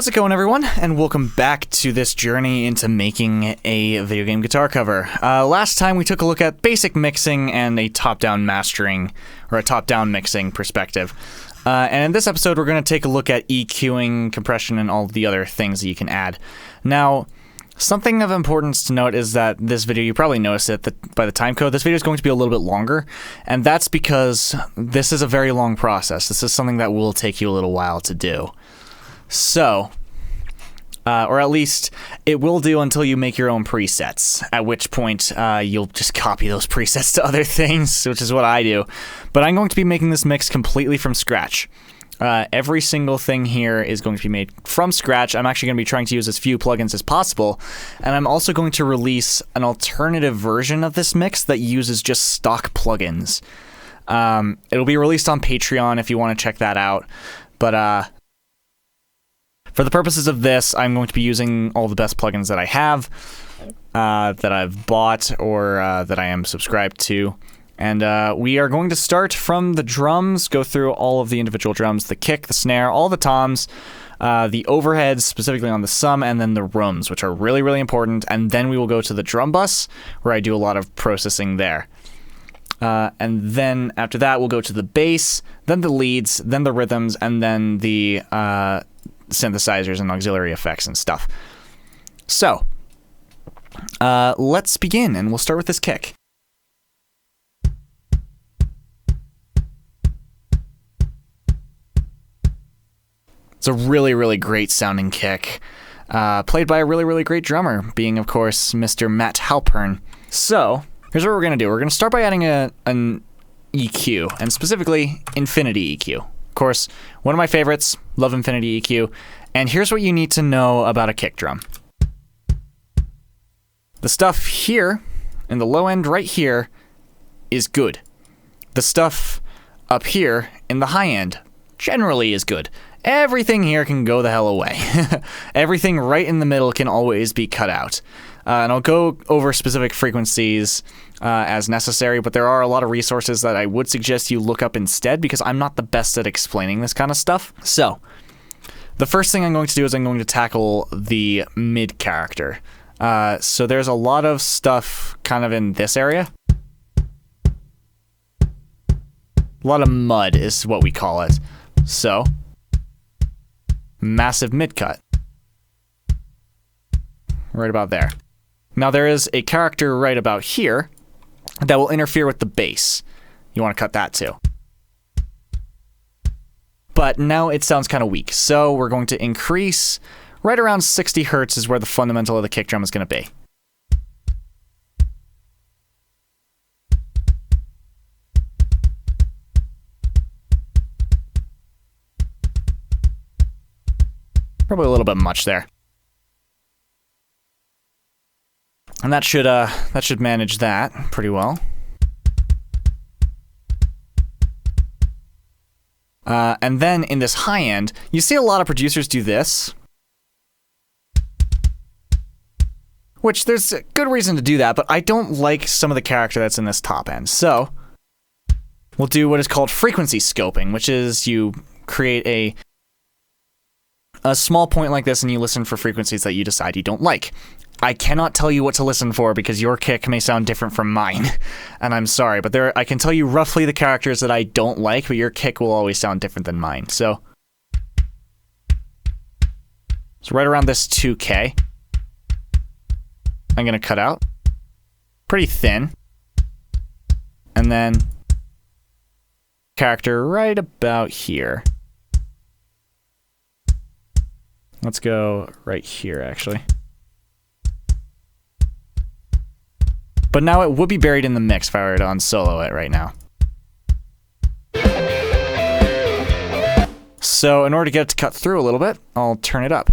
How's it going, everyone? And welcome back to this journey into making a video game guitar cover. Last time we took a look at basic mixing and a top-down mastering, or a top-down mixing perspective. And in this episode, we're going to take a look at EQing, compression, and all the other things that you can add. Now, something of importance to note is that this video, you probably noticed it, that by the time code, this video is going to be a little bit longer, and that's because this is a very long process. This is something that will take you a little while to do. So, or at least it will do until you make your own presets, at which point you'll just copy those presets to other things, which is what I do. But I'm going to be making this mix completely from scratch. Every single thing here is going to be made from scratch. I'm actually going to be trying to use as few plugins as possible, and I'm also going to release an alternative version of this mix that uses just stock plugins. It'll be released on Patreon if you want to check that out, but for the purposes of this, I'm going to be using all the best plugins that I have, that I've bought, or that I am subscribed to. And we are going to start from the drums, go through all of the individual drums, the kick, the snare, all the toms, the overheads, specifically on the sum, and then the rooms, which are really, really important. And then we will go to the drum bus, where I do a lot of processing there. And then after that, we'll go to the bass, then the leads, then the rhythms, and then the synthesizers and auxiliary effects and stuff. So, let's begin, and we'll start with this kick. It's a really, really great sounding kick, played by a really, really great drummer, being, of course, Mr. Matt Halpern. So, here's what we're going to do. We're going to start by adding an EQ, and specifically, Infinity EQ. Of course, one of my favorites, love Infinity EQ, and here's what you need to know about a kick drum. The stuff here, in the low end right here, is good. The stuff up here, in the high end, generally is good. Everything here can go the hell away. Everything right in the middle can always be cut out. And I'll go over specific frequencies as necessary, but there are a lot of resources that I would suggest you look up instead, because I'm not the best at explaining this kind of stuff. So, the first thing I'm going to do is I'm going to tackle the mid character. So there's a lot of stuff kind of in this area. A lot of mud is what we call it. So, massive mid cut. Right about there. Now there is a character right about here that will interfere with the bass. You want to cut that too. But now it sounds kind of weak, so we're going to increase right around 60 Hertz is where the fundamental of the kick drum is going to be. Probably a little bit much there. And that should manage that pretty well. And then in this high end, you see a lot of producers do this, which there's a good reason to do that, but I don't like some of the character that's in this top end. So we'll do what is called frequency scoping, which is you create a small point like this and you listen for frequencies that you decide you don't like. I cannot tell you what to listen for because your kick may sound different from mine, and I'm sorry, but I can tell you roughly the characters that I don't like, but your kick will always sound different than mine. So right around this 2K, I'm going to cut out pretty thin, and then character right about here. Let's go right here, actually. But now it would be buried in the mix if I were to unsolo it right now. So in order to get it to cut through a little bit, I'll turn it up.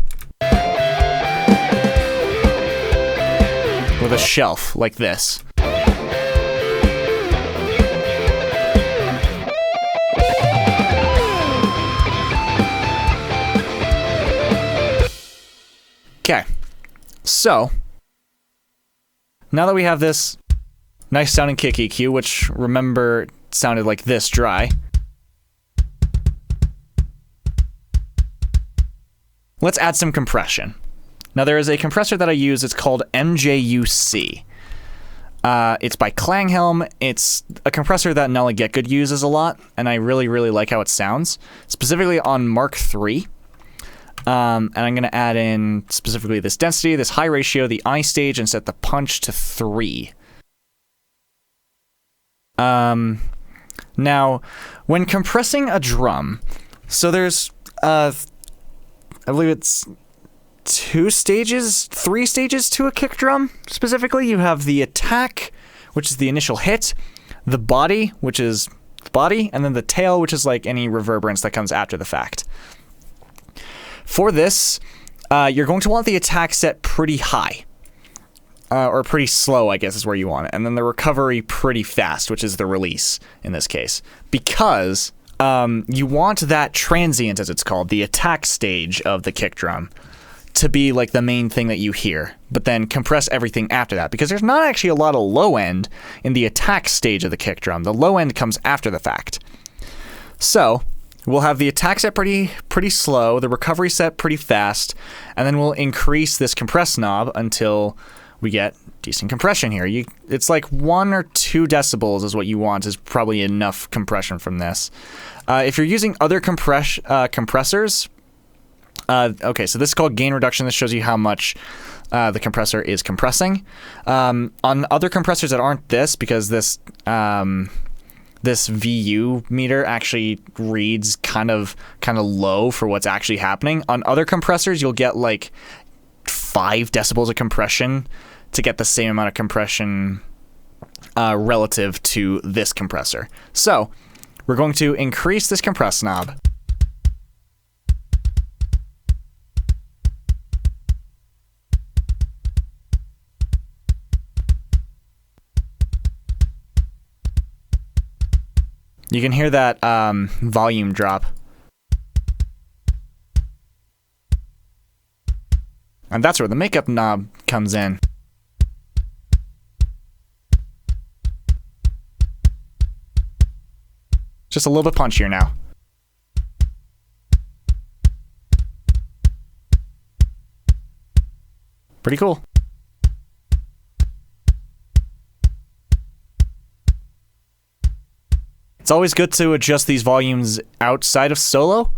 With a shelf like this. Okay, so now that we have this nice sounding kick EQ, which remember sounded like this dry, Let's add some compression. Now there is a compressor that I use, it's called MJUC. It's by Klanghelm. It's a compressor that Null and Getgood uses a lot, and I really, really like how it sounds, specifically on Mark III. And I'm going to add in specifically this density, this high ratio, the I stage, and set the punch to 3. Now, when compressing a drum, so there's, I believe it's 3 stages to a kick drum. Specifically, you have the attack, which is the initial hit, the body, which is the body, and then the tail, which is like any reverberance that comes after the fact. For this, you're going to want the attack set pretty high, or pretty slow, I guess is where you want it, and then the recovery pretty fast, which is the release in this case, because you want that transient, as it's called, the attack stage of the kick drum, to be like the main thing that you hear, but then compress everything after that, because there's not actually a lot of low end in the attack stage of the kick drum. The low end comes after the fact. So we'll have the attack set pretty slow, the recovery set pretty fast, and then we'll increase this compress knob until we get decent compression here. It's like 1 or 2 decibels is what you want, is probably enough compression from this. If you're using other compressors, okay, so this is called gain reduction. This shows you how much the compressor is compressing. On other compressors that aren't this, because this this VU meter actually reads kind of low for what's actually happening. On other compressors, you'll get like 5 decibels of compression to get the same amount of compression relative to this compressor. So we're going to increase this compress knob. You can hear that volume drop. And that's where the makeup knob comes in. Just a little bit punchier now. Pretty cool. It's always good to adjust these volumes outside of solo.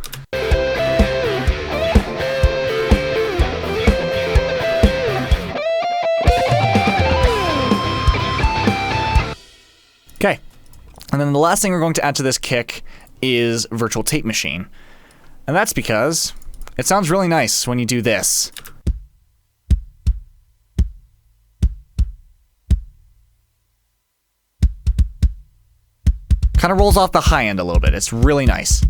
Okay, and then the last thing we're going to add to this kick is virtual tape machine. And that's because it sounds really nice when you do this. Kind of rolls off the high end a little bit. It's really nice.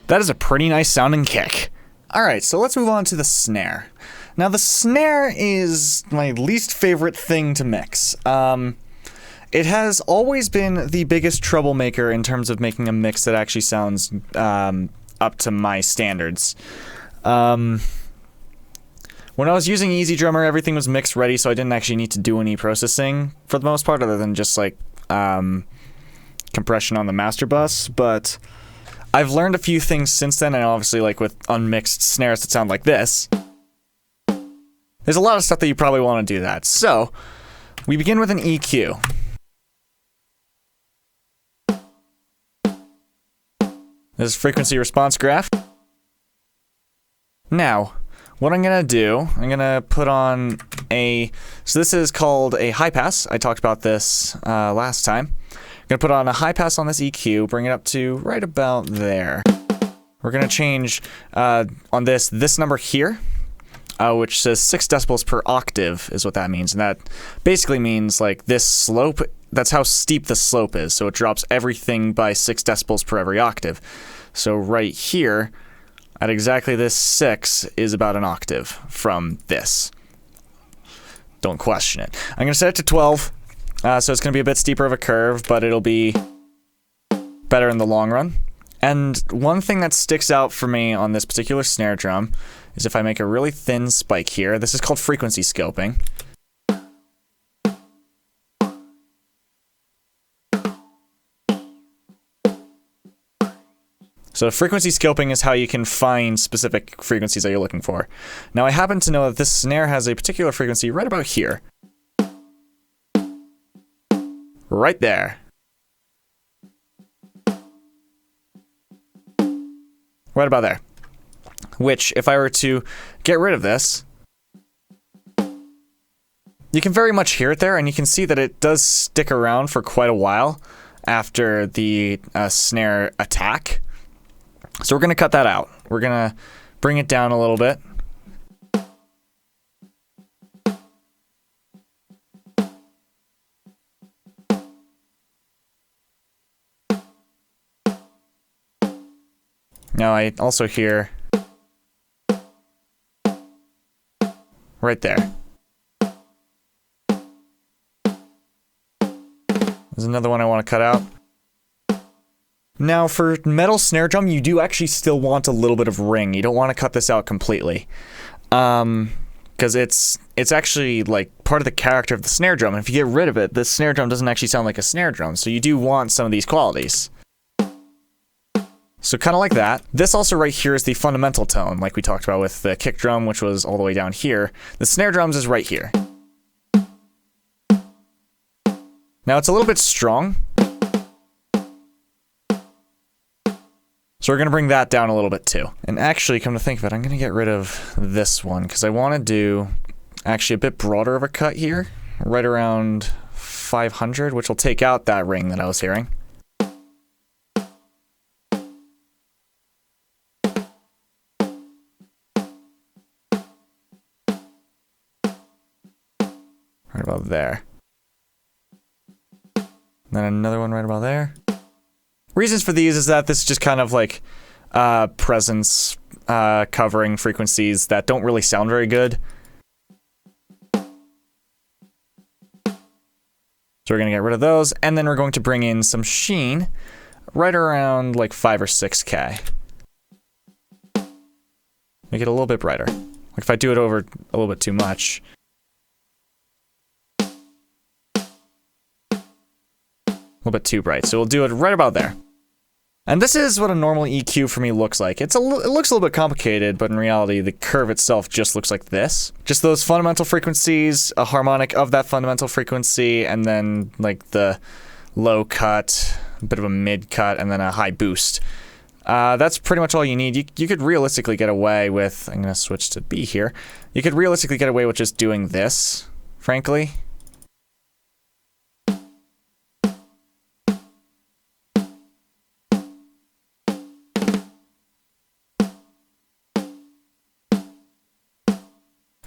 That is a pretty nice sounding kick. Alright, so let's move on to the snare. Now the snare is my least favorite thing to mix. It has always been the biggest troublemaker in terms of making a mix that actually sounds up to my standards. When I was using EZdrummer, everything was mixed ready, so I didn't actually need to do any processing for the most part, other than just like compression on the master bus. But I've learned a few things since then, and obviously like with unmixed snares that sound like this, there's a lot of stuff that you probably want to do that. So we begin with an EQ. This is frequency response graph. Now, what I'm gonna do, I'm gonna put on so this is called a high pass. I talked about this last time. I'm gonna put on a high pass on this EQ, bring it up to right about there. We're gonna change on this number here, which says 6 decibels per octave is what that means. And that basically means like this slope, that's how steep the slope is. So it drops everything by 6 decibels per every octave. So right here, at exactly this 6 is about an octave from this. Don't question it. I'm going to set it to 12. So it's going to be a bit steeper of a curve, but it'll be better in the long run. And one thing that sticks out for me on this particular snare drum is if I make a really thin spike here. This is called frequency scoping. So frequency scoping is how you can find specific frequencies that you're looking for. Now I happen to know that this snare has a particular frequency right about here. Right there. Right about there. Which, if I were to get rid of this, you can very much hear it there, and you can see that it does stick around for quite a while after the snare attack. So we're going to cut that out. We're going to bring it down a little bit. Now I also hear right there. There's another one I want to cut out. Now for metal snare drum, you do actually still want a little bit of ring. You don't want to cut this out completely. Because it's actually like part of the character of the snare drum. And if you get rid of it, the snare drum doesn't actually sound like a snare drum. So you do want some of these qualities. So kind of like that. This also right here is the fundamental tone, like we talked about with the kick drum, which was all the way down here. The snare drums is right here. Now it's a little bit strong. So we're going to bring that down a little bit too. And actually, come to think of it, I'm going to get rid of this one because I want to do actually a bit broader of a cut here, right around 500, which will take out that ring that I was hearing. Right about there. And then another one right about there. Reasons for these is that this is just kind of like presence covering frequencies that don't really sound very good. So we're going to get rid of those, and then we're going to bring in some sheen right around like 5 or 6K. Make it a little bit brighter. Like if I do it over a little bit too much. A little bit too bright, so we'll do it right about there. And this is what a normal EQ for me looks like. It looks a little bit complicated, but in reality, the curve itself just looks like this. Just those fundamental frequencies, a harmonic of that fundamental frequency, and then like the low cut, a bit of a mid cut, and then a high boost. That's pretty much all you need. You could realistically get away with, I'm gonna switch to B here. You could realistically get away with just doing this, frankly.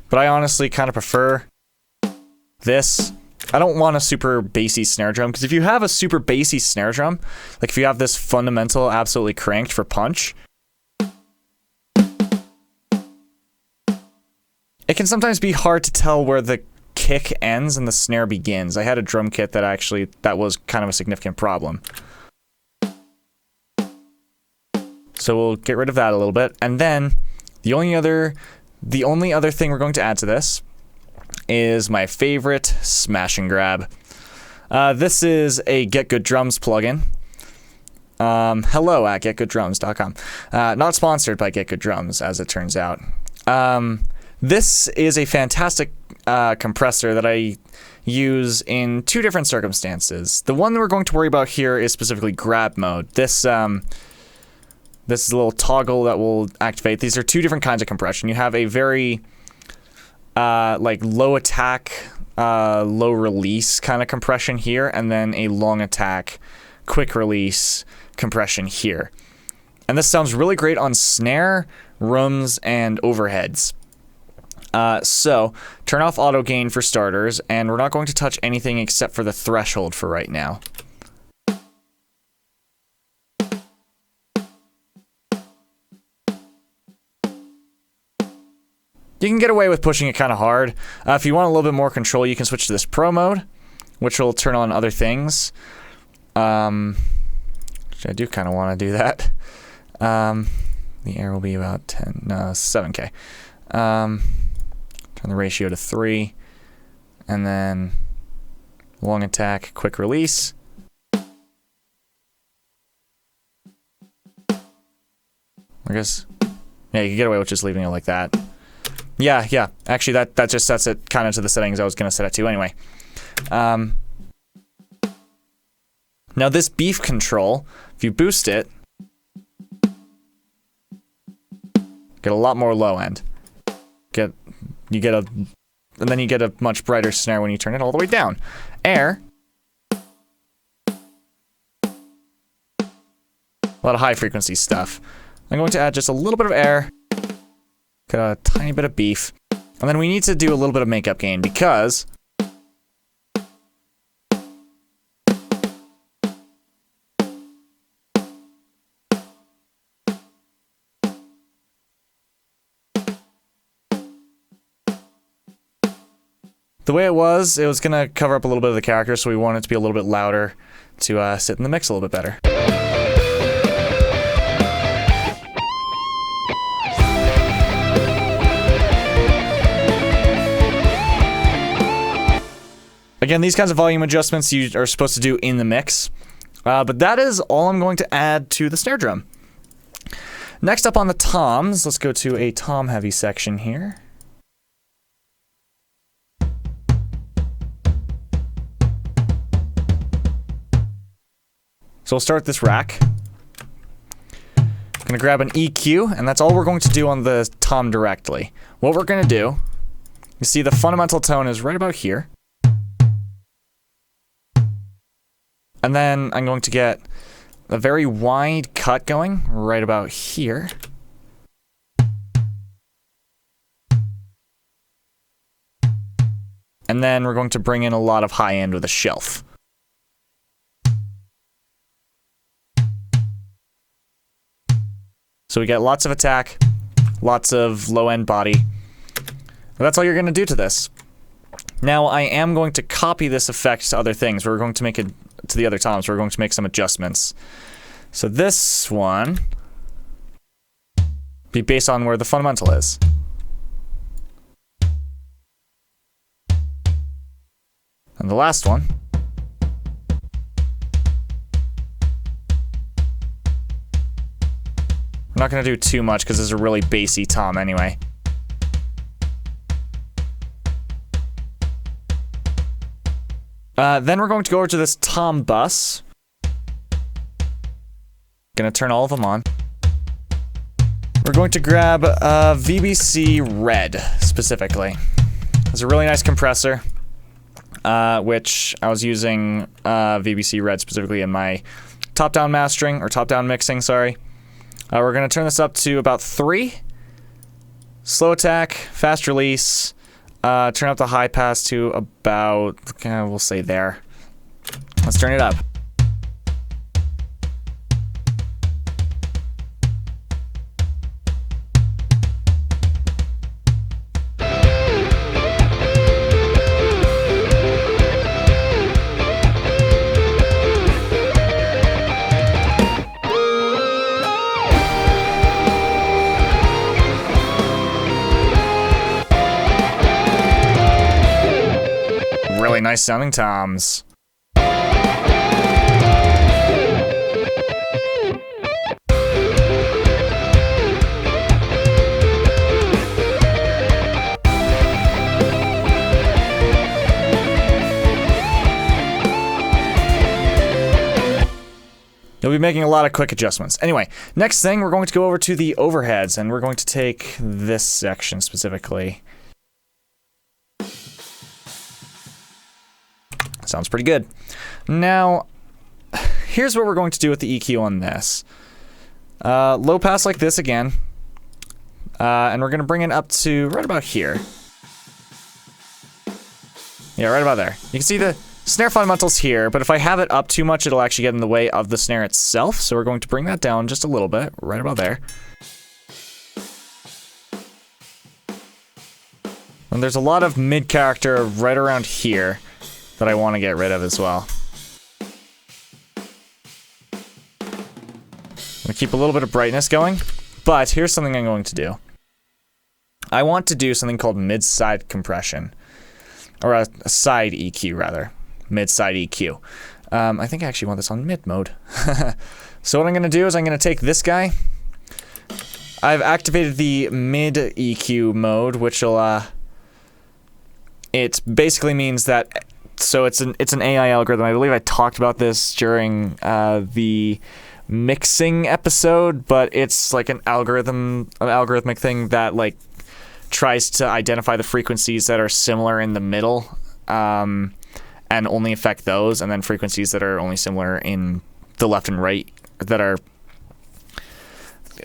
But I honestly kind of prefer this. I don't want a super bassy snare drum, because if you have a super bassy snare drum, like if you have this fundamental absolutely cranked for punch, it can sometimes be hard to tell where the kick ends and the snare begins. I had a drum kit that was kind of a significant problem. So we'll get rid of that a little bit, and then the only other thing we're going to add to this is my favorite smash and grab. This is a Getgood Drums plugin. Hello at getgooddrums.com. Not sponsored by Getgood Drums, as it turns out. This is a fantastic compressor that I use in two different circumstances. The one that we're going to worry about here is specifically grab mode. This is a little toggle that will activate. These are two different kinds of compression. You have a very like low attack, low release kind of compression here, and then a long attack, quick release compression here. And this sounds really great on snare, rooms, and overheads. So turn off auto gain for starters, and we're not going to touch anything except for the threshold for right now. You can get away with pushing it kind of hard. If you want a little bit more control, you can switch to this Pro mode, which will turn on other things. Which I do kind of want to do that. The air will be about 7K. Turn the ratio to 3. And then long attack, quick release. I guess, yeah, you can get away with just leaving it like that. Yeah. Actually, that just sets it kind of to the settings I was going to set it to anyway. Now this beef control, if you boost it, get a lot more low end. And then you get a much brighter snare when you turn it all the way down. Air, a lot of high frequency stuff. I'm going to add just a little bit of air, get a tiny bit of beef, and then we need to do a little bit of makeup gain because the way it was going to cover up a little bit of the character, so we want it to be a little bit louder to sit in the mix a little bit better. Again, these kinds of volume adjustments you are supposed to do in the mix, but that is all I'm going to add to the snare drum. Next up on the toms, let's go to a tom-heavy section here. So we'll start this rack. I'm going to grab an EQ, and that's all we're going to do on the tom directly. What we're going to do, you see the fundamental tone is right about here. And then I'm going to get a very wide cut going right about here. And then we're going to bring in a lot of high end with a shelf. So we get lots of attack, lots of low end body. And that's all you're going to do to this. Now I am going to copy this effect to other things. We're going to make it to the other toms. We're going to make some adjustments. So this one be based on where the fundamental is. And the last one I'm not going to do too much because this is a really bassy tom anyway. Then we're going to go over to this tom bus. Gonna turn all of them on. We're going to grab VBC Red specifically. It's a really nice compressor, which I was using VBC Red specifically in my top-down mastering, or top-down mixing, sorry. We're going to turn this up to about 3. Slow attack, fast release. Turn up the high pass to about, we'll say there. Let's turn it up. Really nice sounding toms. You'll be making a lot of quick adjustments. Anyway, next thing, we're going to go over to the overheads, and we're going to take this section specifically. Sounds pretty good. Now, here's what we're going to do with the EQ on this. Low pass like this again. And we're going to bring it up to right about here. Yeah, right about there. You can see the snare fundamentals here, but if I have it up too much, it'll actually get in the way of the snare itself. So we're going to bring that down just a little bit, right about there. And there's a lot of mid-character right around here that I want to get rid of as well. I'm gonna keep a little bit of brightness going, but here's something I'm going to do. I want to do something called mid-side compression, or a side EQ rather, mid-side EQ. I think I actually want this on mid mode. So what I'm going to do is I'm going to take this guy. I've activated the mid EQ mode, which will, it basically means that, so it's an AI algorithm. I believe I talked about this during the mixing episode, but it's like an algorithmic thing that like tries to identify the frequencies that are similar in the middle, and only affect those, and then frequencies that are only similar in the left and right that are,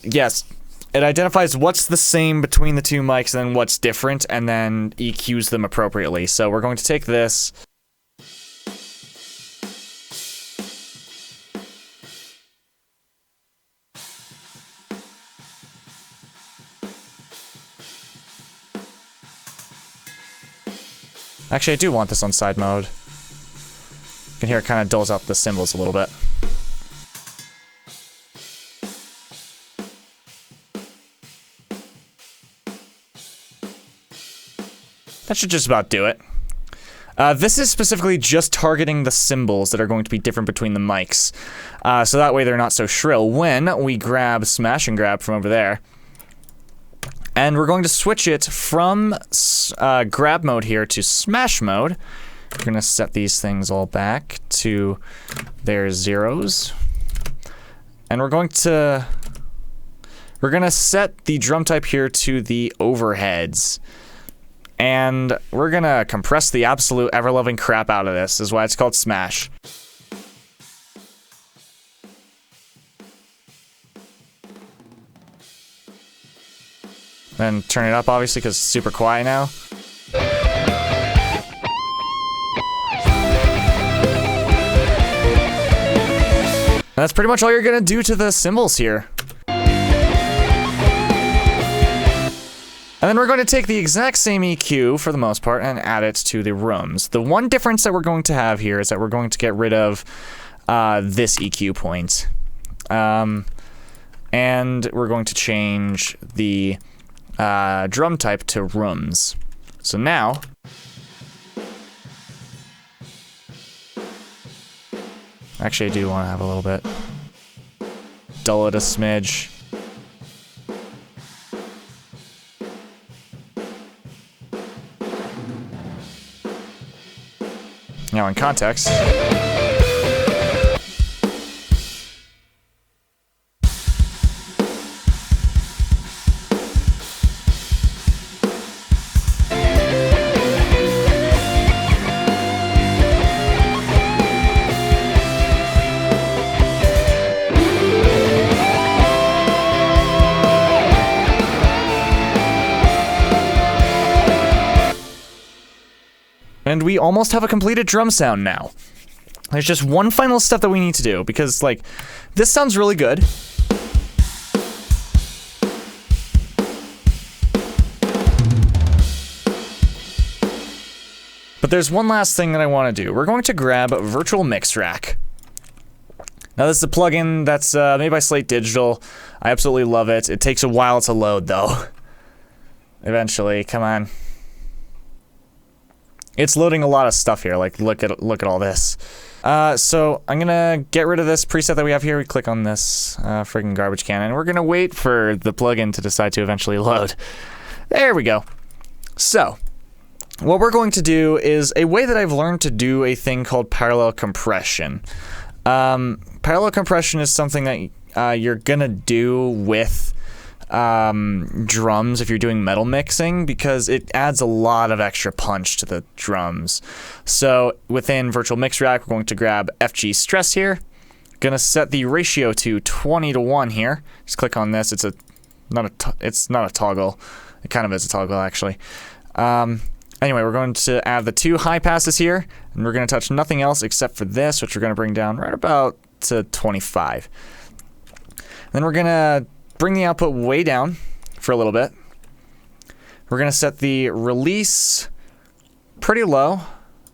yes, it identifies what's the same between the two mics and then what's different, and then EQs them appropriately. So we're going to take this. Actually, I do want this on side mode. You can hear it kind of dulls out the cymbals a little bit. That should just about do it. This is specifically just targeting the cymbals that are going to be different between the mics. So that way they're not so shrill when we grab Smash and Grab from over there. And we're going to switch it from grab mode here to smash mode. We're going to set these things all back to their zeros. And we're going to set the drum type here to the overheads. And we're going to compress the absolute ever-loving crap out of this. This is why it's called smash. Then turn it up, obviously, because it's super quiet now. And that's pretty much all you're going to do to the cymbals here. And then we're going to take the exact same EQ, for the most part, and add it to the rooms. The one difference that we're going to have here is that we're going to get rid of this EQ point. And we're going to change the drum type to rooms. So now, actually I do want to have a little bit, dull it a smidge. Now in context, and we almost have a completed drum sound now. There's just one final step that we need to do, because, like, this sounds really good. But there's one last thing that I want to do. We're going to grab Virtual Mix Rack. Now, this is a plugin that's made by Slate Digital. I absolutely love it. It takes a while to load, though. Eventually, come on. It's loading a lot of stuff here. Like, look at all this. So I'm gonna get rid of this preset that we have here. We click on this friggin' garbage can, and we're gonna wait for the plugin to decide to eventually load. There we go. So what we're going to do is a way that I've learned to do a thing called parallel compression. Parallel compression is something that you're gonna do with drums if you're doing metal mixing, because it adds a lot of extra punch to the drums. So within Virtual Mix Rack, we're going to grab FG Stress here. Gonna set the ratio to 20:1 here. Just click on this. It's not a toggle. It kind of is a toggle, actually. Anyway, we're going to add the 2 high passes here, and we're going to touch nothing else except for this, which we're going to bring down right about to 25. Then we're going to bring the output way down for a little bit. We're going to set the release pretty low,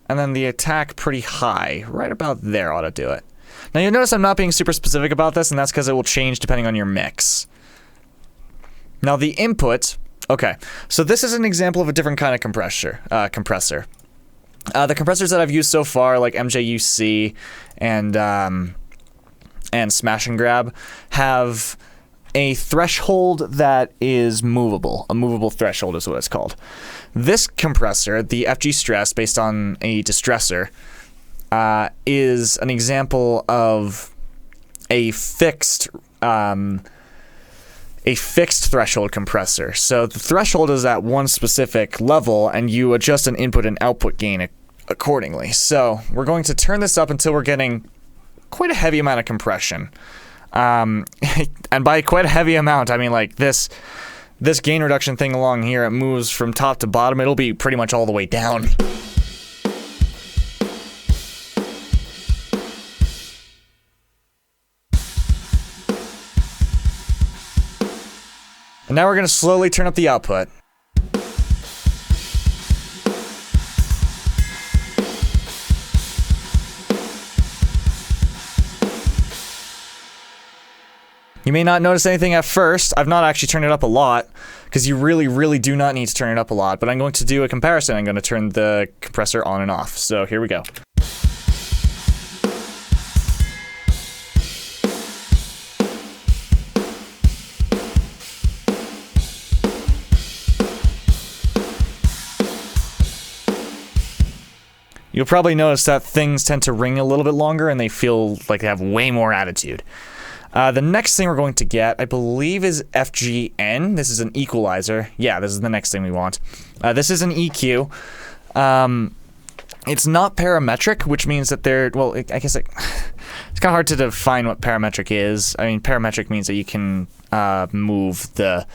and then the attack pretty high. Right about there ought to do it. Now you'll notice I'm not being super specific about this, and that's because it will change depending on your mix. Now the input, okay, so this is an example of a different kind of compressor. The compressors that I've used so far, like MJUC and Smash and Grab, have a threshold that is movable. A movable threshold is what it's called. This compressor, the FG Stress, based on a distressor, is an example of a fixed threshold compressor. So the threshold is at one specific level, and you adjust an input and output gain accordingly. So we're going to turn this up until we're getting quite a heavy amount of compression. And by quite a heavy amount, I mean like this gain reduction thing along here, it moves from top to bottom. It'll be pretty much all the way down. And now we're going to slowly turn up the output. You may not notice anything at first. I've not actually turned it up a lot, because you really, really do not need to turn it up a lot. But I'm going to do a comparison. I'm going to turn the compressor on and off. So here we go. You'll probably notice that things tend to ring a little bit longer and they feel like they have way more attitude. The next thing we're going to get, I believe, is FGN. This is an equalizer. Yeah, this is the next thing we want. This is an EQ. It's not parametric, which means that well, I guess it's kind of hard to define what parametric is. I mean, parametric means that you can move the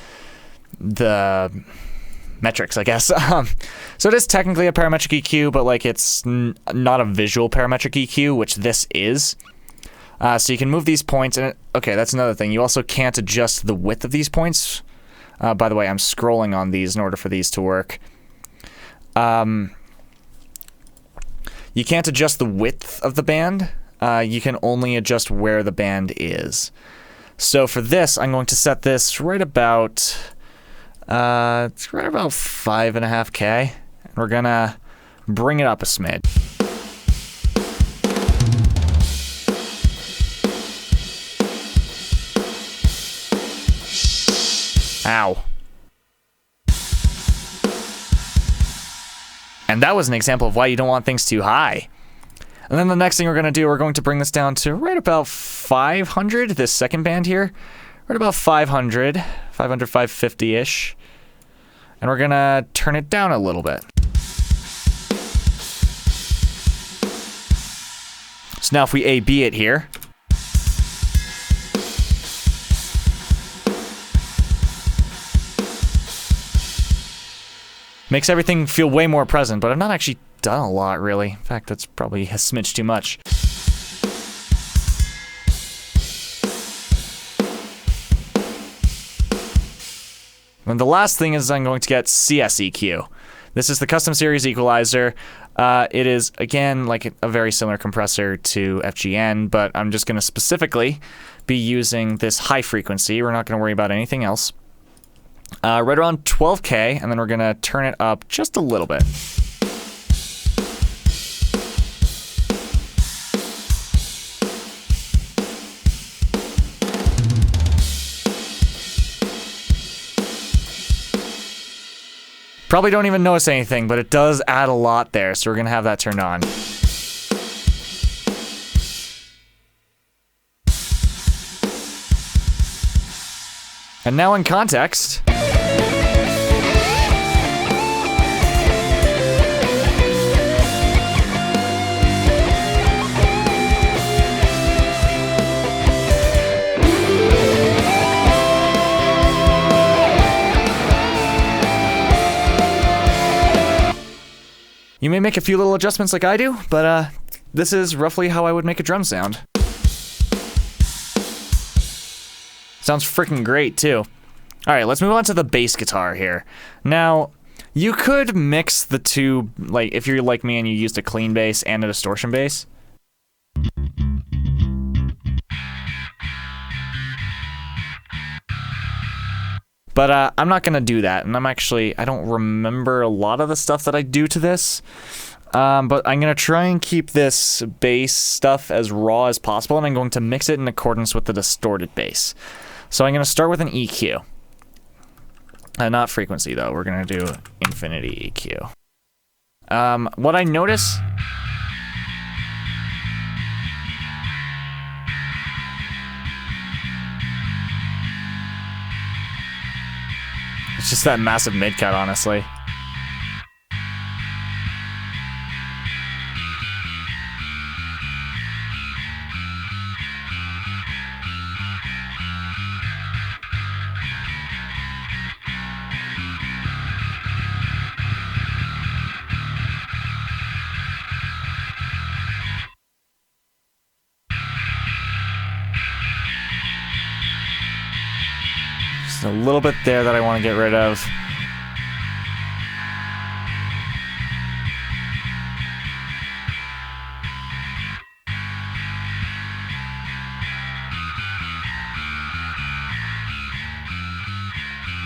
metrics, I guess. So it is technically a parametric EQ, but like it's not a visual parametric EQ, which this is. So you can move these points, and okay, that's another thing. You also can't adjust the width of these points. By the way, I'm scrolling on these in order for these to work. You can't adjust the width of the band. You can only adjust where the band is. So for this, I'm going to set this right about... it's right about 5.5K. And we're gonna bring it up a smidge. Ow. And that was an example of why you don't want things too high. And then the next thing we're gonna do, we're going to bring this down to right about 500, this second band here. Right about 500, 550-ish. And we're gonna turn it down a little bit. So now if we A-B it here. Makes everything feel way more present, but I've not actually done a lot, really. In fact, that's probably a smidge too much. And the last thing is I'm going to get CSEQ. This is the custom series equalizer. It is, again, like a very similar compressor to FGN, but I'm just going to specifically be using this high frequency. We're not going to worry about anything else. Right around 12K, and then we're going to turn it up just a little bit. Probably don't even notice anything, but it does add a lot there, so we're gonna have that turned on. And now in context. You may make a few little adjustments like I do, but this is roughly how I would make a drum sound. Sounds freaking great, too. Alright, let's move on to the bass guitar here. Now, you could mix the two, like, if you're like me and you used a clean bass and a distortion bass. But I'm not going to do that, and I don't remember a lot of the stuff that I do to this. But I'm going to try and keep this bass stuff as raw as possible, and I'm going to mix it in accordance with the distorted bass. So I'm going to start with an EQ. Not frequency, though. We're going to do infinity EQ. What I notice... It's just that massive mid-cut, honestly. Just a little bit there that I want to get rid of.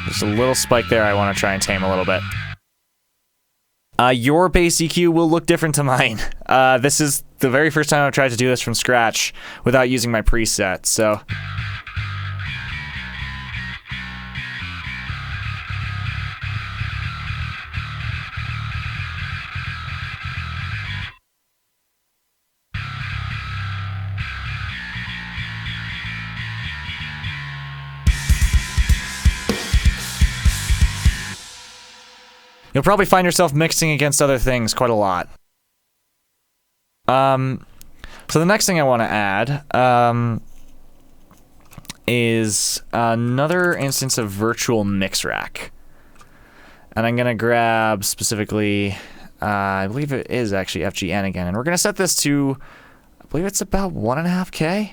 Just a little spike there I want to try and tame a little bit. Your bass EQ will look different to mine. This is the very first time I've tried to do this from scratch without using my preset, so... You'll probably find yourself mixing against other things quite a lot. So the next thing I want to add is another instance of virtual mix rack. And I'm going to grab specifically, I believe it is actually FGN again. And we're going to set this to, I believe it's about 1.5K.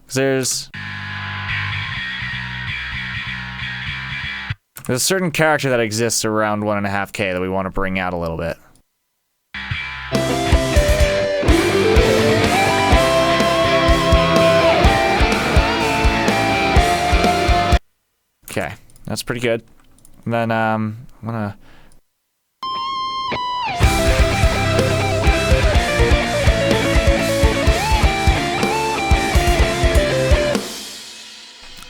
Because there's a certain character that exists around 1.5K that we want to bring out a little bit. Okay, that's pretty good. And then I'm gonna...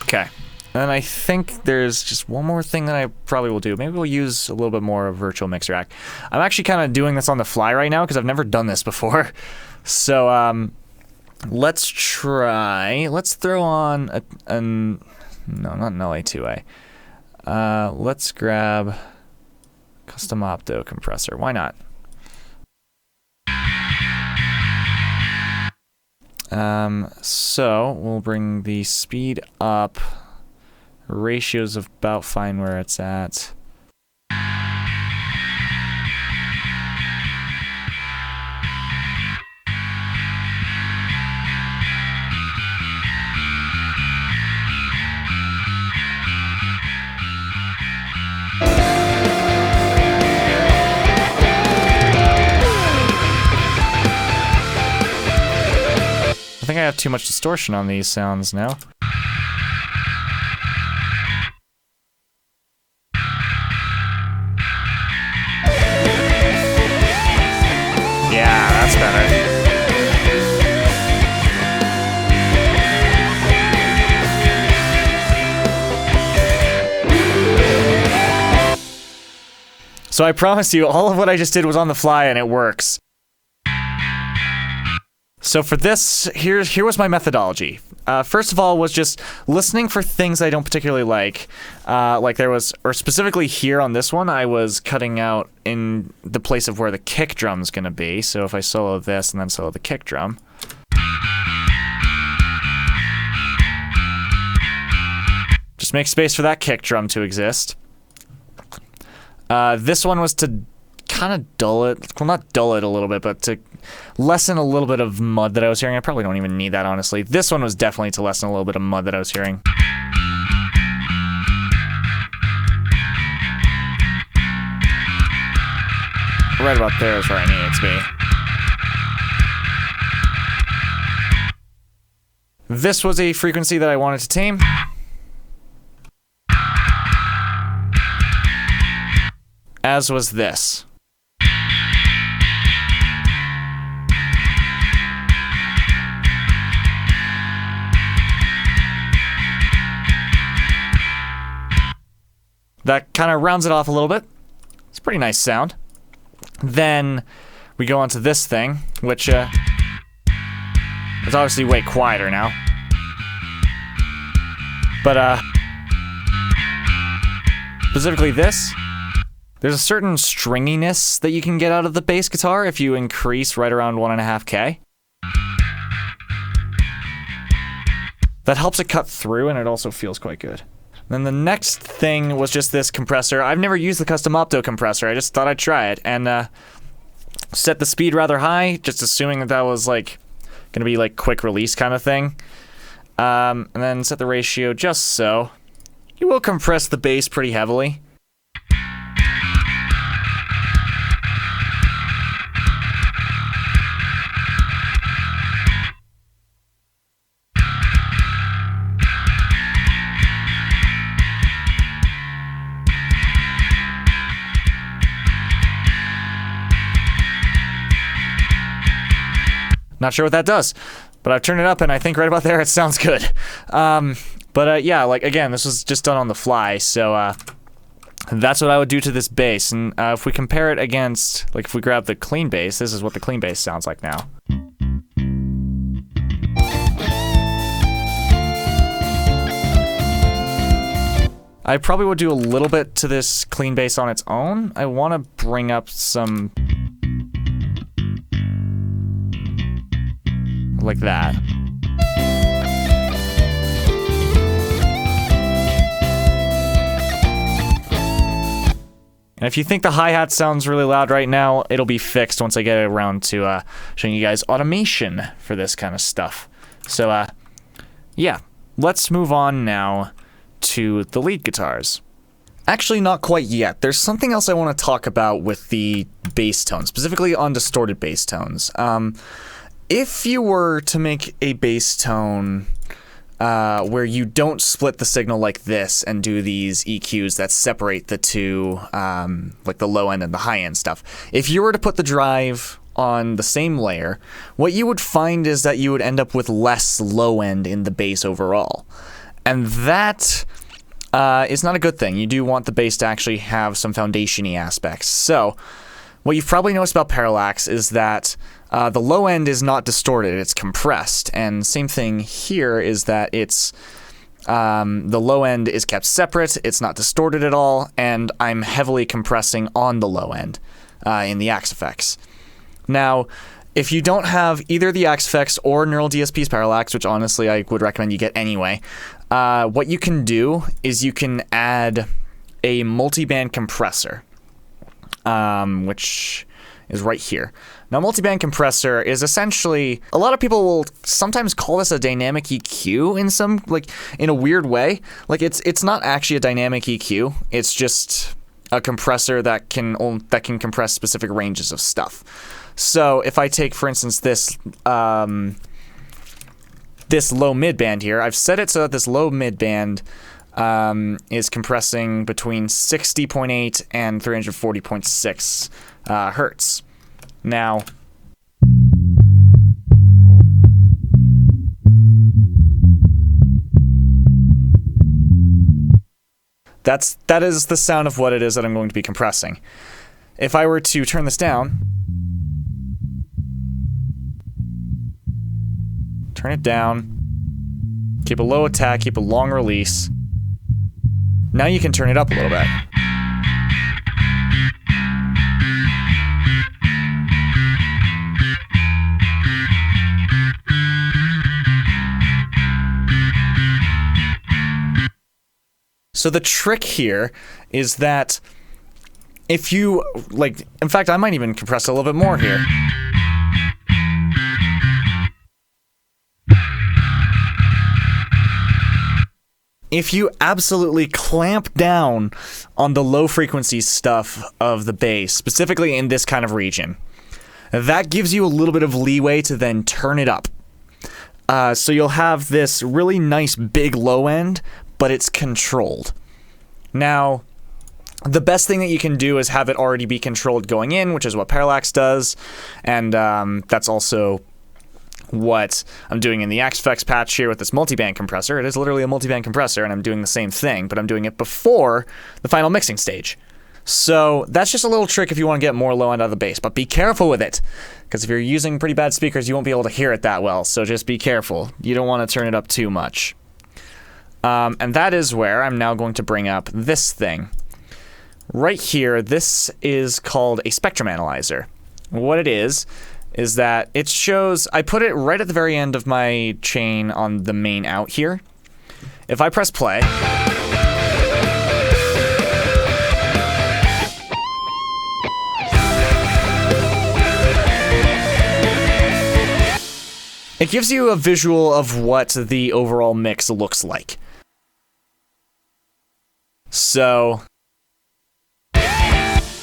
Okay. And I think there's just one more thing that I probably will do. Maybe we'll use a little bit more of virtual mix rack. I'm actually kind of doing this on the fly right now because I've never done this before. So let's try. Let's throw on no, not an LA2A. Let's grab custom opto compressor. Why not? So we'll bring the speed up. Ratio's about fine where it's at. I think I have too much distortion on these sounds now. So I promise you, all of what I just did was on the fly and it works. So for this, here was my methodology. First of all was just listening for things I don't particularly like. Like there was, or specifically here on this one, I was cutting out in the place of where the kick drum's gonna be. So if I solo this and then solo the kick drum. Just make space for that kick drum to exist. This one was to kind of dull it, well not dull it a little bit, but to lessen a little bit of mud that I was hearing. I probably don't even need that, honestly. This one was definitely to lessen a little bit of mud that I was hearing. Right about there is where I need it to be. This was a frequency that I wanted to tame. as was this. That kind of rounds it off a little bit. It's a pretty nice sound. Then we go on to this thing, which is obviously way quieter now. But specifically this, there's a certain stringiness that you can get out of the bass guitar if you increase right around 1.5K. That helps it cut through, and it also feels quite good. Then the next thing was just this compressor. I've never used the custom opto compressor. I just thought I'd try it, and set the speed rather high, just assuming that that was like gonna be like quick release kind of thing. And then set the ratio just so. You will compress the bass pretty heavily. Not sure what that does, but I've turned it up, and I think right about there it sounds good. Yeah, like again, this was just done on the fly, so that's what I would do to this bass. And if we compare it against, like if we grab the clean bass, this is what the clean bass sounds like now. I probably would do a little bit to this clean bass on its own. I want to bring up some like that. And if you think the hi-hat sounds really loud right now, it'll be fixed once I get around to showing you guys automation for this kind of stuff. So yeah, let's move on now to the lead guitars. Actually, not quite yet. There's something else I want to talk about with the bass tones, specifically on distorted bass tones. If you were to make a bass tone where you don't split the signal like this and do these EQs that separate the two, like the low end and the high end stuff, if you were to put the drive on the same layer, what you would find is that you would end up with less low end in the bass overall. And that is not a good thing. You do want the bass to actually have some foundation-y aspects. So what you've probably noticed about Parallax is that the low end is not distorted, it's compressed. And same thing here is that it's the low end is kept separate, it's not distorted at all, and I'm heavily compressing on the low end in the Axe effects. Now, if you don't have either the Axe effects or Neural DSP's Parallax, which honestly I would recommend you get anyway, what you can do is you can add a multiband compressor, which is right here. Now, multiband compressor is essentially, a lot of people will sometimes call this a dynamic EQ in some, like, in a weird way. Like, it's not actually a dynamic EQ. It's just a compressor that can compress specific ranges of stuff. So if I take, for instance, this this low mid band here, I've set it so that this low mid band is compressing between 60.8 and 340.6 hertz. Now, that is the sound of what it is that I'm going to be compressing. If I were to turn this down, turn it down, keep a low attack, keep a long release. Now you can turn it up a little bit. So the trick here is that if you, like, in fact, I might even compress a little bit more here. If you absolutely clamp down on the low frequency stuff of the bass, specifically in this kind of region, that gives you a little bit of leeway to then turn it up. So you'll have this really nice big low end, but it's controlled. Now, The best thing that you can do is have it already be controlled going in, which is what Parallax does, and that's also what I'm doing in the Axe-Fx patch here with this multiband compressor. It is literally a multiband compressor, and I'm doing the same thing, but I'm doing it before the final mixing stage. So that's just a little trick if you want to get more low end out of the bass, but be careful with it, because if you're using pretty bad speakers, you won't be able to hear it that well, so just be careful. You don't want to turn it up too much. And that is where I'm now going to bring up this thing. Right here, this is called a spectrum analyzer. What it is that it shows, I put it right at the very end of my chain on the main out here. If I press play, it gives you a visual of what the overall mix looks like. So,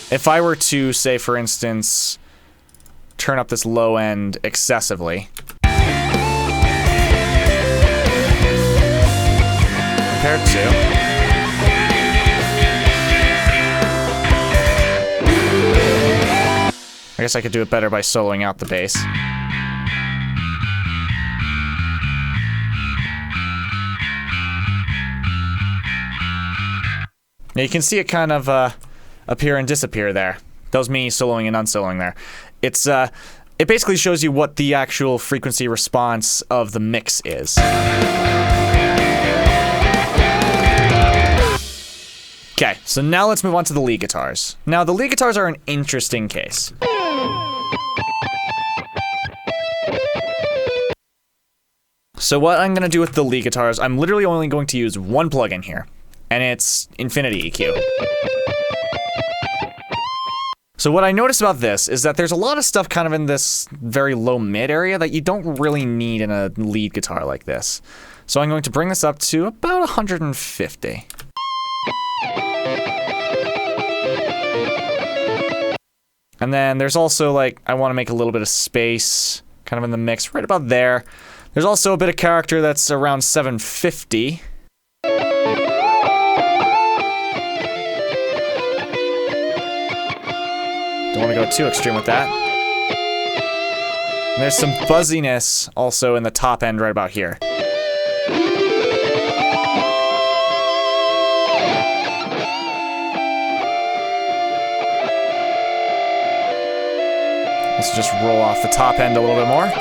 if I were to, say, for instance, turn up this low end excessively, compared to, I guess I could do it better by soloing out the bass. Now you can see it kind of appear and disappear there. That was me soloing and unsoloing there. It basically shows you what the actual frequency response of the mix is. Okay, so now let's move on to the lead guitars. Now the lead guitars are an interesting case. So what I'm gonna do with the lead guitars, I'm literally only going to use one plugin here, and it's Infinity EQ. So what I noticed about this is that there's a lot of stuff kind of in this very low mid area that you don't really need in a lead guitar like this. So I'm going to bring this up to about 150. And then there's also, like, I want to make a little bit of space kind of in the mix right about there. There's also a bit of character that's around 750. Don't want to go too extreme with that. And there's some fuzziness also in the top end right about here. Let's just roll off the top end a little bit more.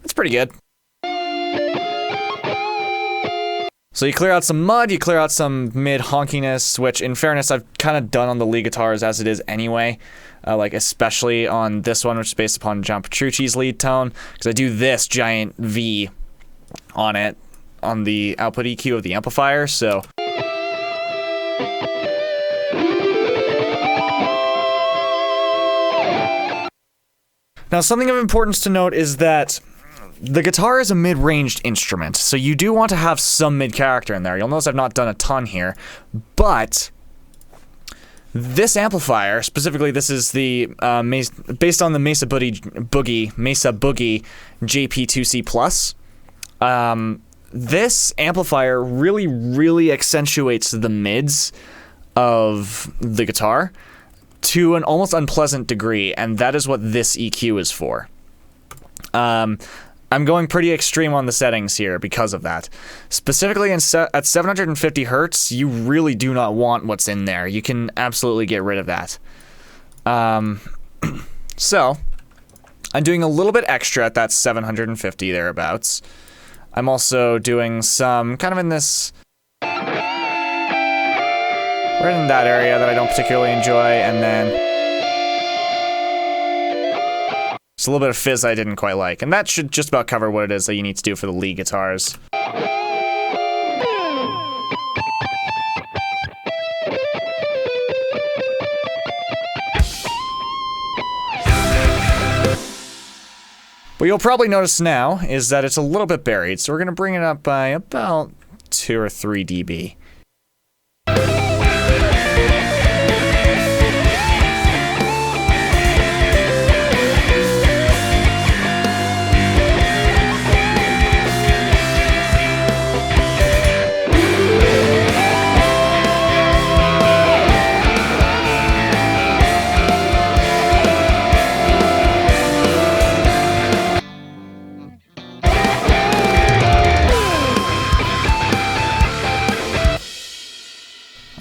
It's pretty good. So you clear out some mud, you clear out some mid honkiness, which in fairness I've kind of done on the lead guitars as it is anyway, like especially on this one, which is based upon John Petrucci's lead tone, because I do this giant V on it, on the output EQ of the amplifier, so. Now something of importance to note is that the guitar is a mid-ranged instrument, so you do want to have some mid-character in there. You'll notice I've not done a ton here, but this amplifier, specifically this is the based on the Mesa Boogie JP2C Plus. This amplifier really accentuates the mids of the guitar to an almost unpleasant degree, and that is what this EQ is for. I'm going pretty extreme on the settings here because of that. Specifically at 750 hertz, you really do not want what's in there. You can absolutely get rid of that. So, I'm doing a little bit extra at that 750 thereabouts. I'm also doing some kind of in this, right in that area that I don't particularly enjoy, and then just a little bit of fizz I didn't quite like, and that should just about cover what it is that you need to do for the lead guitars. What you'll probably notice now is that it's a little bit buried, so we're going to bring it up by about 2 or 3 dB.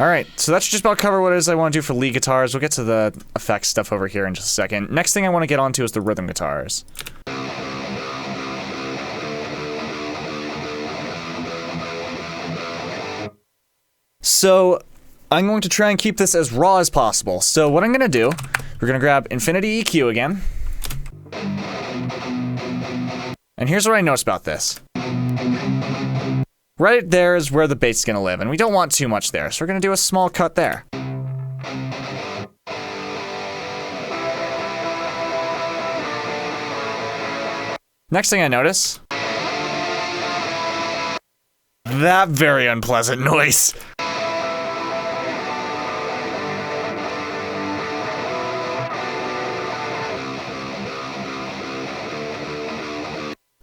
Alright, so that should just about cover what it is I want to do for lead guitars. We'll get to the effects stuff over here in just a second. Next thing I want to get onto is the rhythm guitars. So, I'm going to try and keep this as raw as possible. So what I'm going to do, we're going to grab Infinity EQ again. And here's what I noticed about this. Right there is where the bass is going to live, and we don't want too much there, so we're going to do a small cut there. Next thing I notice, that very unpleasant noise.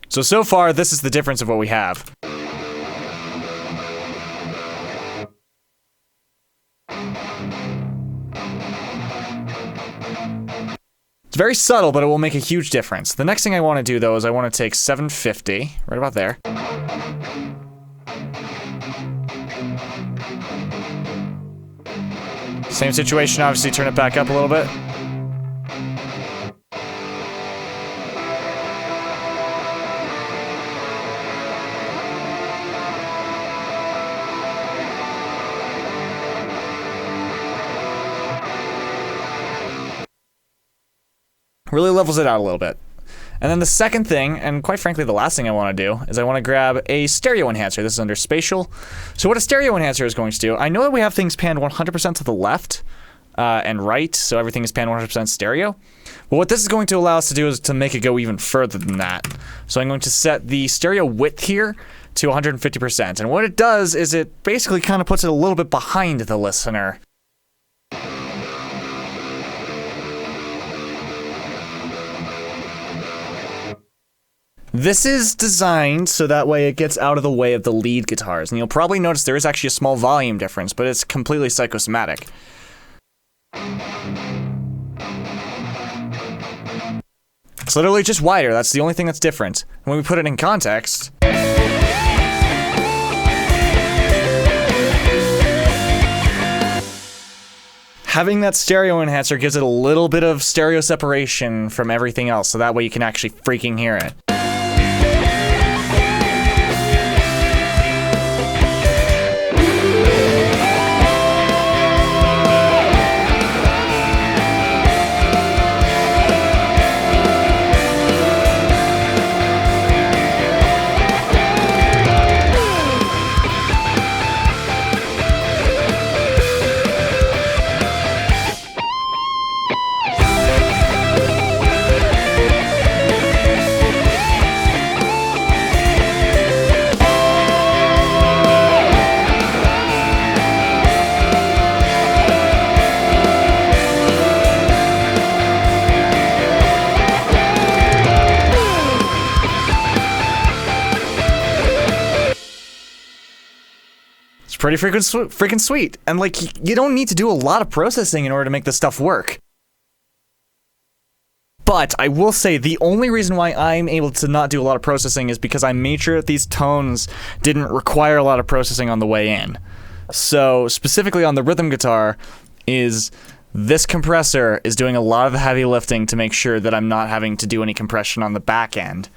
So far, this is the difference of what we have. It's very subtle, but it will make a huge difference. The next thing I want to do, though, is I want to take 750, right about there. Same situation, obviously, turn it back up a little bit. Really levels it out a little bit. And then the second thing, and quite frankly the last thing I want to do, is I want to grab a stereo enhancer. This is under spatial. So what a stereo enhancer is going to do, I know that we have things panned 100% to the left and right, so everything is panned 100% stereo. But what this is going to allow us to do is to make it go even further than that. So I'm going to set the stereo width here to 150%. And what it does is it basically kind of puts it a little bit behind the listener. This is designed so that way it gets out of the way of the lead guitars, and you'll probably notice there is actually a small volume difference, but it's completely psychosomatic. It's literally just wider, that's the only thing that's different. And when we put it in context, having that stereo enhancer gives it a little bit of stereo separation from everything else, so that way you can actually freaking hear it. Pretty freaking sweet. And like, you don't need to do a lot of processing in order to make this stuff work. But I will say the only reason why I'm able to not do a lot of processing is because I made sure that these tones didn't require a lot of processing on the way in. So specifically on the rhythm guitar, is this compressor is doing a lot of the heavy lifting to make sure that I'm not having to do any compression on the back end.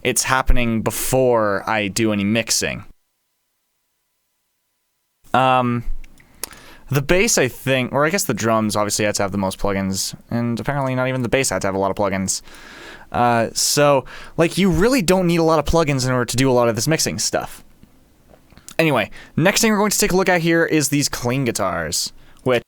It's happening before I do any mixing. The bass, I think, or I guess the drums obviously had to have the most plugins, and apparently not even the bass had to have a lot of plugins. So, like, you really don't need a lot of plugins in order to do a lot of this mixing stuff. Anyway, next thing we're going to take a look at here is these clean guitars, which...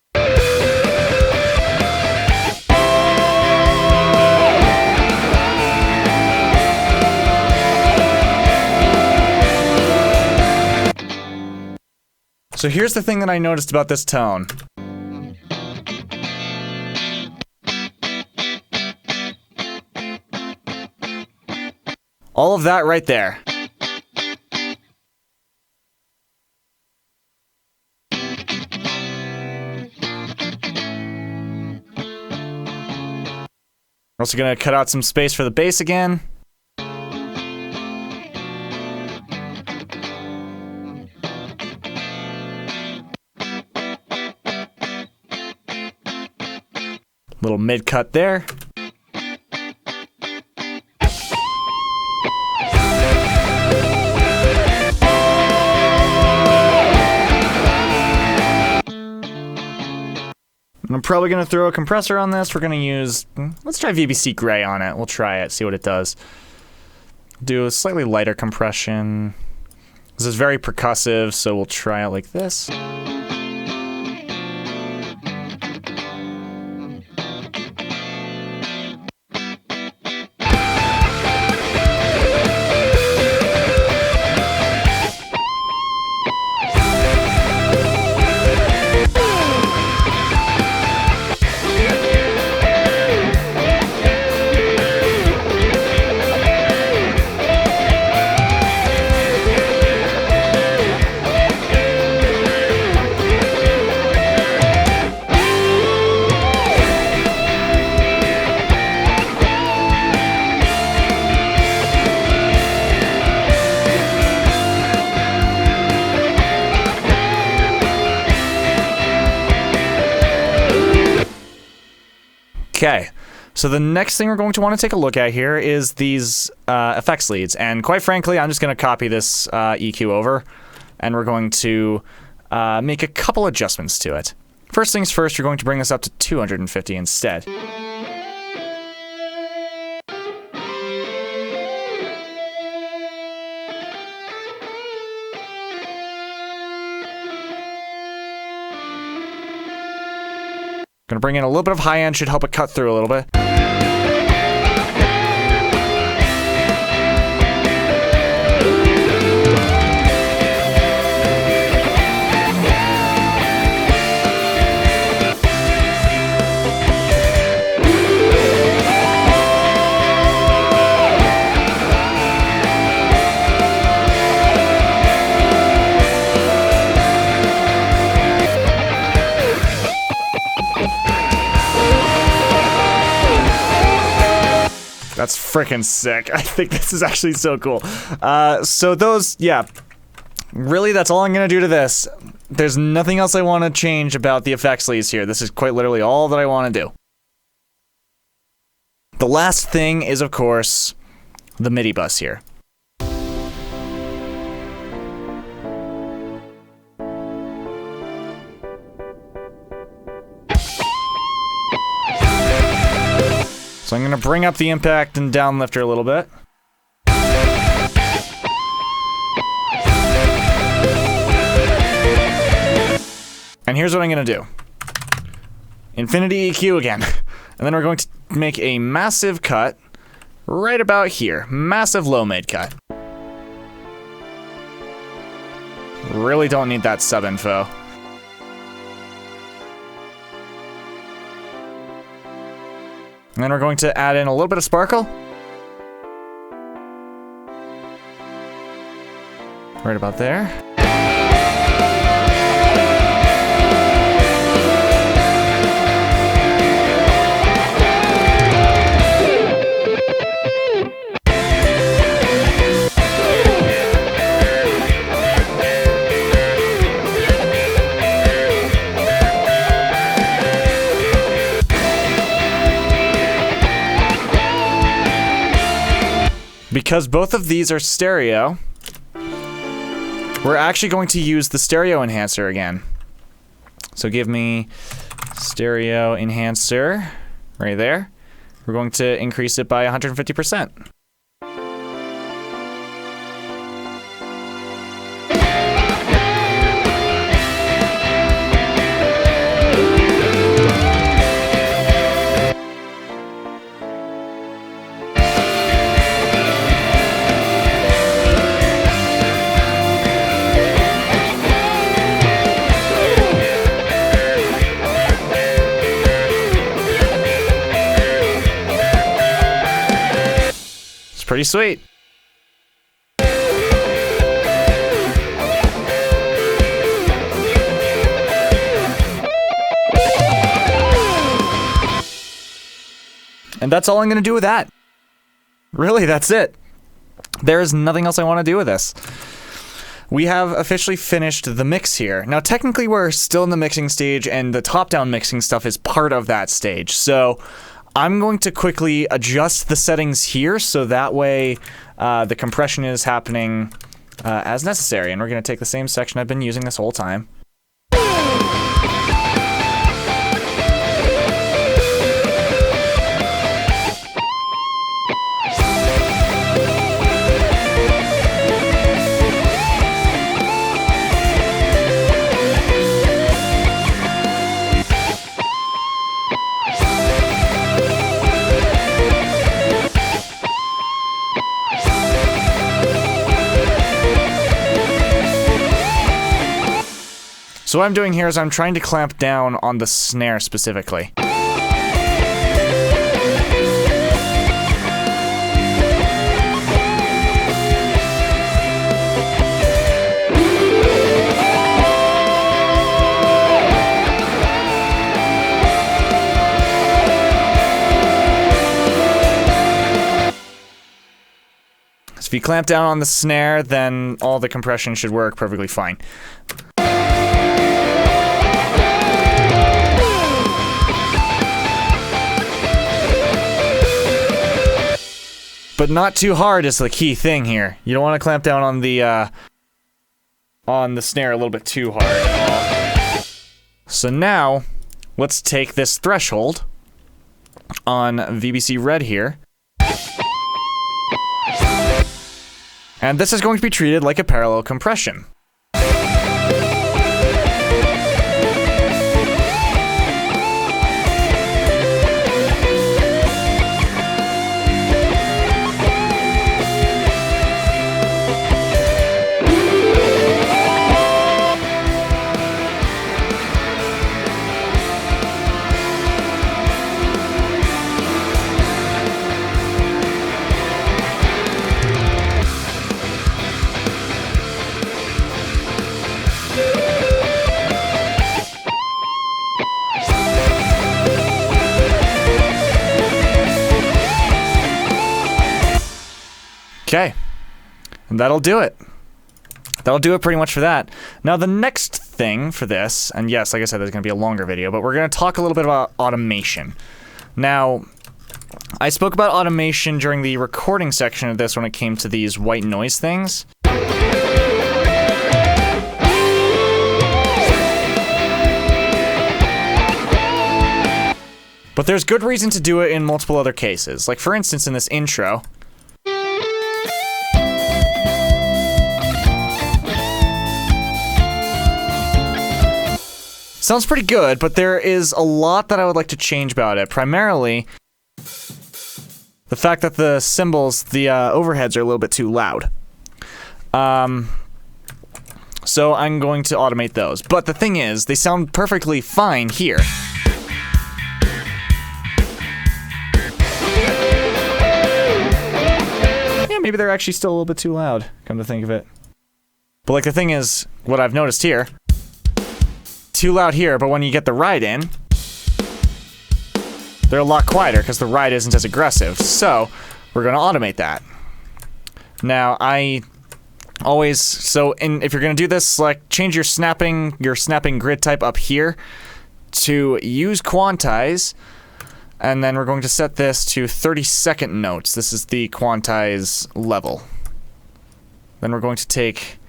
So here's the thing that I noticed about this tone. All of that right there. We're also gonna cut out some space for the bass again. Little mid cut there. I'm probably going to throw a compressor on this. We're going to use, let's try VBC Gray on it. We'll try it, see what it does. Do a slightly lighter compression. This is very percussive, so we'll try it like this. Okay, so the next thing we're going to want to take a look at here is these effects leads, and quite frankly, I'm just going to copy this EQ over, and we're going to make a couple adjustments to it. First things first, you're going to bring this up to 250 instead. Gonna bring in a little bit of high end, should help it cut through a little bit. That's freaking sick. I think this is actually so cool. So those, yeah, really that's all I'm gonna do to this. There's nothing else I want to change about the effects leads here. This is quite literally all that I want to do. The last thing is, of course, the MIDI bus here. So I'm going to bring up the impact and down lifter a little bit. And here's what I'm going to do. Infinity EQ again. And then we're going to make a massive cut right about here. Massive low mid cut. Really don't need that sub info. And then we're going to add in a little bit of sparkle. Right about there. Because both of these are stereo, we're actually going to use the stereo enhancer again. So give me stereo enhancer right there. We're going to increase it by 150%. pretty sweet. And that's all I'm going to do with that. Really, that's it. There is nothing else I want to do with this. We have officially finished the mix here. Now, technically, we're still in the mixing stage, and the top-down mixing stuff is part of that stage. So I'm going to quickly adjust the settings here, so that way the compression is happening as necessary. And we're going to take the same section I've been using this whole time. So what I'm doing here is I'm trying to clamp down on the snare specifically. So if you clamp down on the snare, then all the compression should work perfectly fine. But not too hard is the key thing here. You don't want to clamp down on the snare a little bit too hard at all. So now, let's take this threshold on VBC Red here. And this is going to be treated like a parallel compression. Okay, and that'll do it. That'll do it pretty much for that. Now the next thing for this, and yes, like I said, there's going to be a longer video, but we're going to talk a little bit about automation. Now, I spoke about automation during the recording section of this when it came to these white noise things. But there's good reason to do it in multiple other cases. Like for instance, in this intro, sounds pretty good, but there is a lot that I would like to change about it. Primarily, the fact that the cymbals, the overheads are a little bit too loud. So I'm going to automate those. But the thing is, they sound perfectly fine here. Yeah, maybe they're actually still a little bit too loud, come to think of it. But like the thing is, what I've noticed here, too loud here, but when you get the ride in, they're a lot quieter because the ride isn't as aggressive. So we're going to automate that. Now if you're going to do this, like change your snapping grid type up here to use quantize, and then we're going to set this to 30-second notes. This is the quantize level. Then we're going to take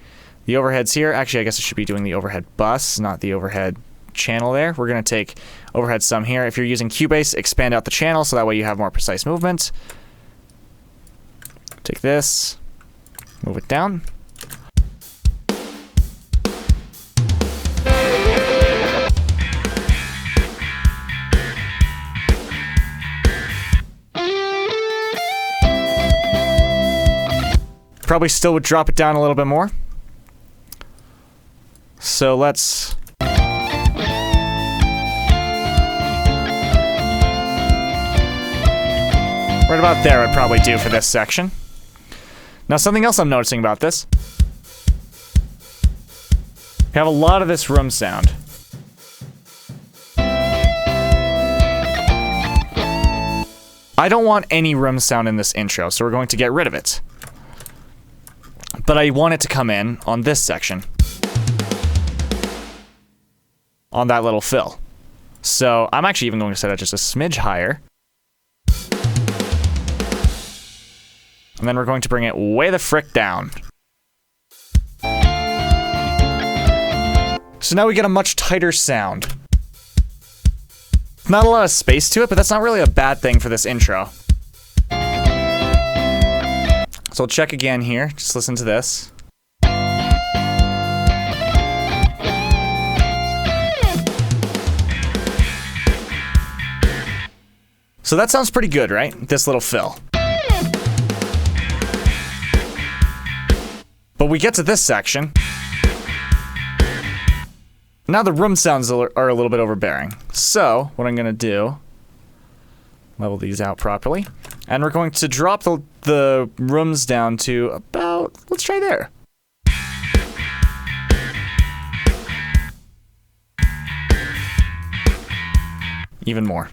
the overheads here. Actually, I guess I should be doing the overhead bus, not the overhead channel there. We're going to take overhead sum here. If you're using Cubase, expand out the channel so that way you have more precise movement. Take this, move it down. Probably still would drop it down a little bit more. So let's right about there would probably do for this section. Now, something else I'm noticing about this. We have a lot of this room sound. I don't want any room sound in this intro, so we're going to get rid of it. But I want it to come in on this section. On that little fill. So I'm actually even going to set it just a smidge higher. And then we're going to bring it way the frick down. So now we get a much tighter sound. Not a lot of space to it, but that's not really a bad thing for this intro. So I'll check again here. Just listen to this. So that sounds pretty good, right? This little fill. But we get to this section. Now the room sounds are a little bit overbearing. So what I'm going to do, level these out properly, and we're going to drop the rooms down to about, let's try there. Even more.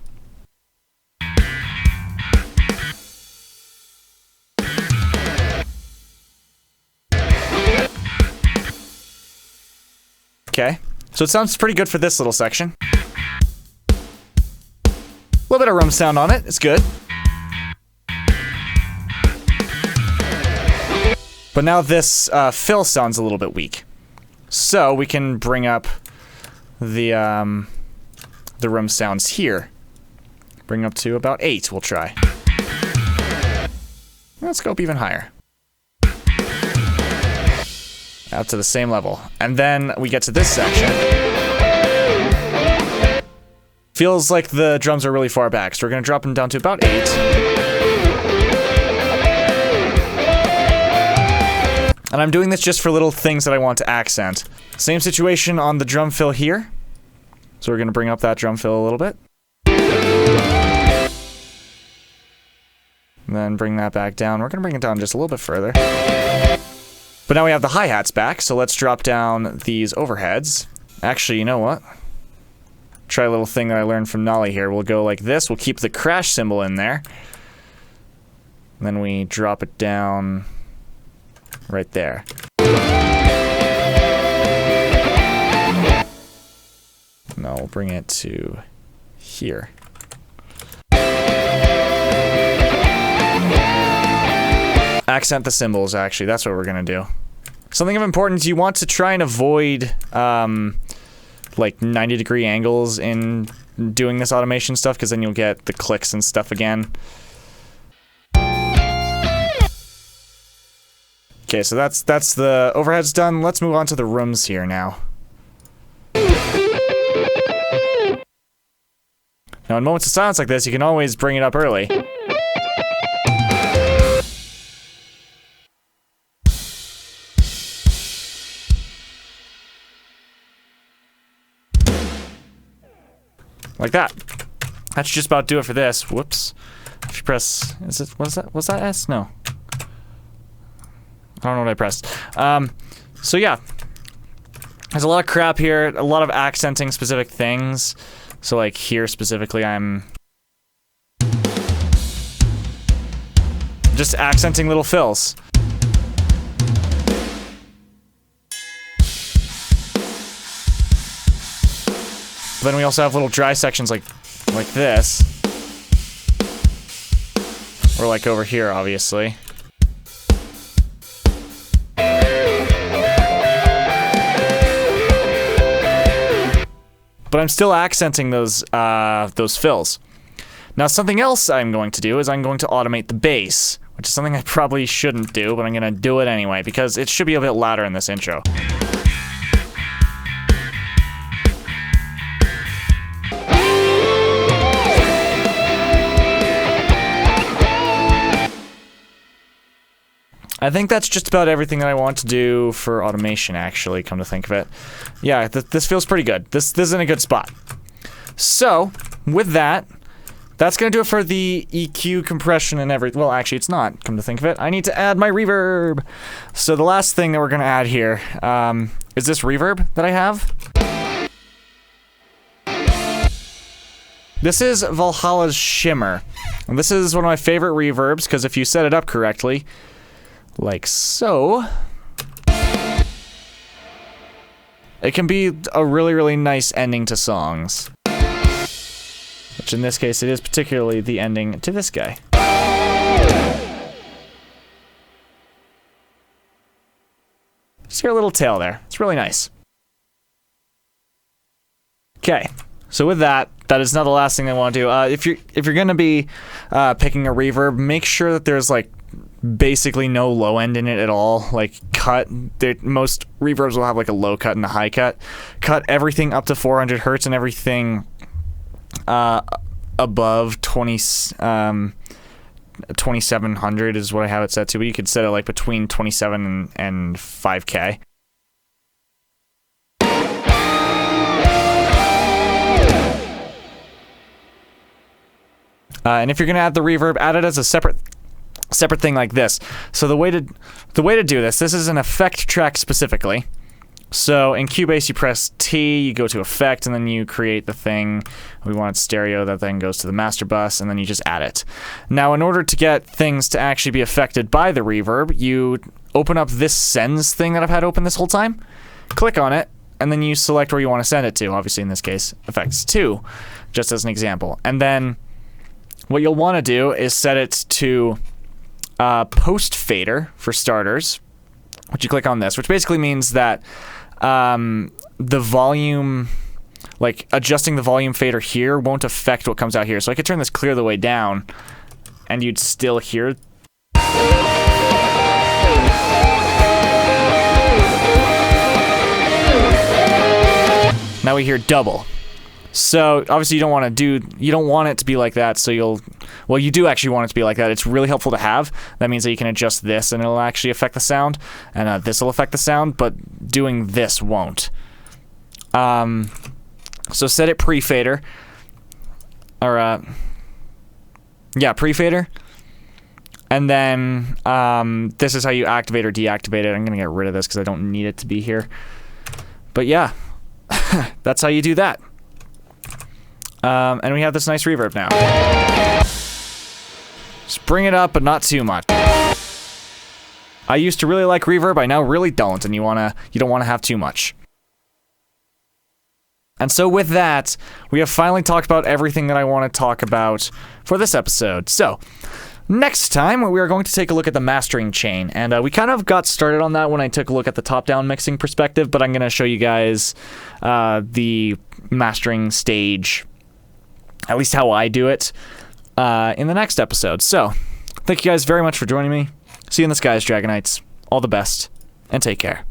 Okay. So it sounds pretty good for this little section. A little bit of room sound on it. It's good. But now this fill sounds a little bit weak. So we can bring up the room sounds here. Bring up to about 8, we'll try. Let's go up even higher. Out to the same level. And then we get to this section. Feels like the drums are really far back, so we're going to drop them down to about 8. And I'm doing this just for little things that I want to accent. Same situation on the drum fill here. So we're going to bring up that drum fill a little bit. And then bring that back down. We're going to bring it down just a little bit further. But now we have the hi-hats back, so let's drop down these overheads. Actually, you know what? Try a little thing that I learned from Nolly here. We'll go like this. We'll keep the crash cymbal in there. And then we drop it down right there. Now we'll bring it to here. Accent the cymbals, actually. That's what we're going to do. Something of importance, you want to try and avoid like 90-degree angles in doing this automation stuff, because then you'll get the clicks and stuff again. Okay, so that's the overheads done. Let's move on to the rooms here now. Now in moments of silence like this, you can always bring it up early. Like that. That should just about do it for this. Whoops. If you press, was that S? No. I don't know what I pressed. So yeah. There's a lot of crap here, a lot of accenting specific things. So like here specifically, I'm just accenting little fills. Then we also have little dry sections like this. Or like over here, obviously. But I'm still accenting those fills. Now something else I'm going to do is I'm going to automate the bass, which is something I probably shouldn't do, but I'm going to do it anyway because it should be a bit louder in this intro. I think that's just about everything that I want to do for automation, actually, come to think of it. Yeah, this feels pretty good. This is in a good spot. So, with that, that's going to do it for the EQ compression and everything. Well, actually, it's not, come to think of it. I need to add my reverb. So the last thing that we're going to add here is this reverb that I have. This is Valhalla's Shimmer. And this is one of my favorite reverbs, because if you set it up correctly, like so, it can be a really, really nice ending to songs. Which in this case, it is particularly the ending to this guy. Just hear a little tail there. It's really nice. Okay, so with that, that is not the last thing I want to do. If you're gonna be picking a reverb, make sure that there's like basically no low end in it at all. Like cut. Most reverbs will have like a low cut and a high cut. Cut everything up to 400 hertz and everything above 2700 is what I have it set to, but you could set it like between 27 and 5K. And if you're gonna add the reverb, add it as a separate thing like this. So the way to do this is an effect track specifically. So in Cubase, you press T, you go to Effect, and then you create the thing. We want stereo, that then goes to the master bus, and then you just add it. Now, in order to get things to actually be affected by the reverb, you open up this sends thing that I've had open this whole time, click on it, and then you select where you want to send it to. Obviously, in this case, Effects 2, just as an example. And then what you'll want to do is set it to Post Fader, for starters, which you click on this, which basically means that the volume, like adjusting the volume fader here won't affect what comes out here. So I could turn this clear the way down and you'd still hear. Now we hear double. So obviously you don't want it to be like that, so you do actually want it to be like that. It's really helpful to have. That means that you can adjust this and it'll actually affect the sound, and this will affect the sound, but doing this won't. So set it pre-fader, or pre-fader, and then this is how you activate or deactivate it. I'm gonna get rid of this because I don't need it to be here. But yeah, that's how you do that. And we have this nice reverb now. Just bring it up, but not too much. I used to really like reverb, I now really don't, and you don't want to have too much. And so with that, we have finally talked about everything that I want to talk about for this episode. So, next time, we are going to take a look at the mastering chain, and we kind of got started on that when I took a look at the top-down mixing perspective, but I'm going to show you guys the mastering stage, at least how I do it, in the next episode. So, thank you guys very much for joining me. See you in the skies, Dragonites. All the best, and take care.